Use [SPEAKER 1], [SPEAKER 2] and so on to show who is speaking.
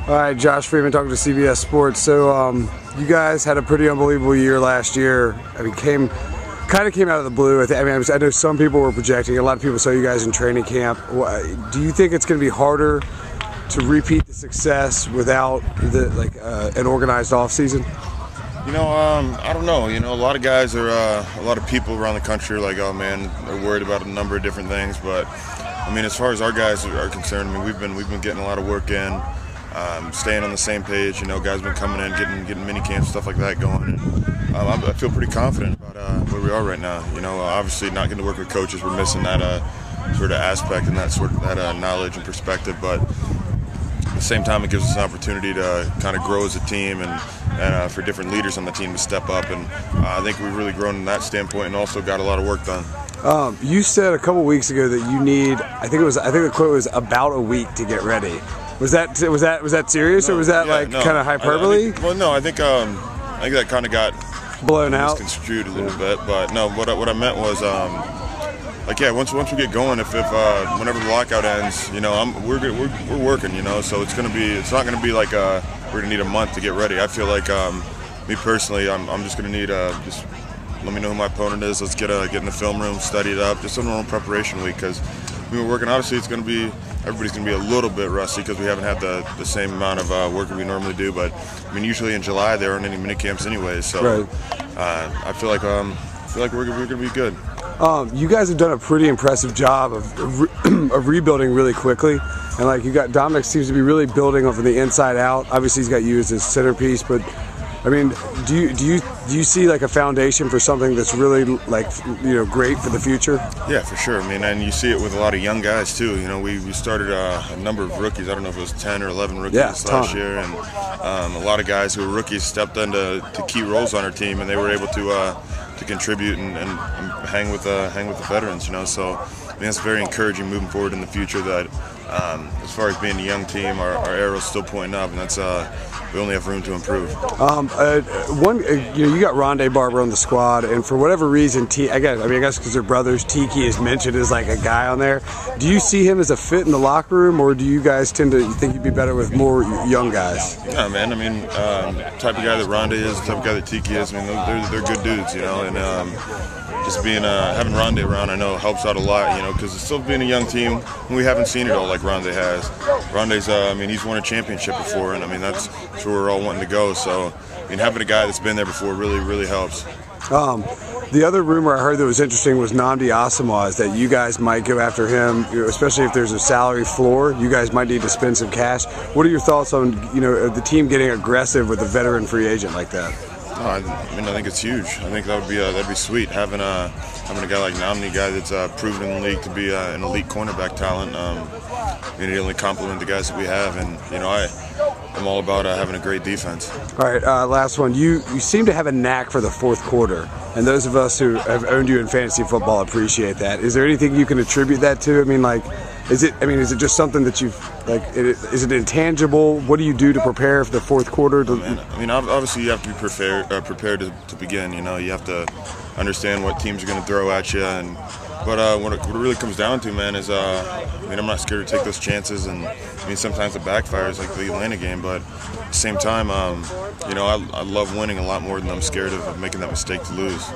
[SPEAKER 1] All right, Josh Freeman talking to CBS Sports. So you guys had a pretty unbelievable year last year. I mean, kind of came out of the blue. I know some people were projecting. A lot of people saw you guys in training camp. Do you think it's going to be harder to repeat the success without an organized offseason?
[SPEAKER 2] I don't know. A lot of guys are, a lot of people around the country are like, oh man, they're worried about a number of different things. But I mean, as far as our guys are concerned, I mean, we've been getting a lot of work in, staying on the same page. Guys been coming in, getting mini camps, stuff like that going. And I feel pretty confident about where we are right now. Obviously not getting to work with coaches, we're missing that sort of aspect and that knowledge and perspective. But at the same time, it gives us an opportunity to kind of grow as a team and for different leaders on the team to step up. And I think we've really grown in that standpoint and also got a lot of work done.
[SPEAKER 1] You said a couple weeks ago that you need, I think the quote was about a week to get ready. Was that serious, or was that kind of hyperbole?
[SPEAKER 2] I think that kind of got
[SPEAKER 1] blown out,
[SPEAKER 2] misconstrued a little bit. But no, what I meant was once we get going, if whenever the lockout ends, we're working, so it's not gonna be like we're gonna need a month to get ready. I feel like me personally, I'm just gonna need just let me know who my opponent is. Let's get in the film room, study it up, just a normal preparation week, because we were working. Obviously, everybody's gonna be a little bit rusty because we haven't had the same amount of work that we normally do. But I mean, usually in July there aren't any mini camps anyways, so
[SPEAKER 1] right.
[SPEAKER 2] I feel like we're gonna be good.
[SPEAKER 1] You guys have done a pretty impressive job of rebuilding really quickly, and you got Dominic seems to be really building from the inside out. Obviously, he's got you as his centerpiece, but I mean, do you see a foundation for something that's really great for the future? Yeah,
[SPEAKER 2] for sure. I mean, and you see it with a lot of young guys too. We started a number of rookies. I don't know if it was 10 or 11 rookies last year, and a lot of guys who were rookies stepped into key roles on our team, and they were able to contribute and hang with the veterans. So I mean, that's very encouraging moving forward in the future. That as far as being a young team, our arrow's still pointing up, and that's we only have room to improve.
[SPEAKER 1] You got Ronde Barber on the squad, and for whatever reason, I guess because they're brothers, Tiki is mentioned as a guy on there. Do you see him as a fit in the locker room, or do you guys tend to think you'd be better with more young guys?
[SPEAKER 2] Yeah, man. I mean, type of guy that Ronde is, the type of guy that Tiki is. I mean, they're good dudes, and just being having Ronde around, I know helps out a lot, because it's still being a young team, and we haven't seen it all like Ronde has. Ronde's, he's won a championship before, and I mean that's where we're all wanting to go. So, I mean, having a guy that's been there before really helps.
[SPEAKER 1] The other rumor I heard that was interesting was Nnamdi Asomugha, that you guys might go after him, especially if there's a salary floor. You guys might need to spend some cash. What are your thoughts on the team getting aggressive with a veteran free agent like that?
[SPEAKER 2] No, I think it's huge. I think that'd be sweet, having a guy like Nnamdi, guy that's proven in the league to be an elite cornerback talent. He only complement the guys that we have, and I'm all about having a great defense. All
[SPEAKER 1] right, last one. You seem to have a knack for the fourth quarter, and those of us who have owned you in fantasy football appreciate that. Is there anything you can attribute that to? Is it just something that is it intangible? What do you do to prepare for the fourth quarter?
[SPEAKER 2] Obviously you have to be prepared to begin. You have to understand what teams are going to throw at you, but what it really comes down to, man, is I'm not scared to take those chances, and sometimes it backfires, like the Atlanta game, but at the same time, I love winning a lot more than I'm scared of making that mistake to lose.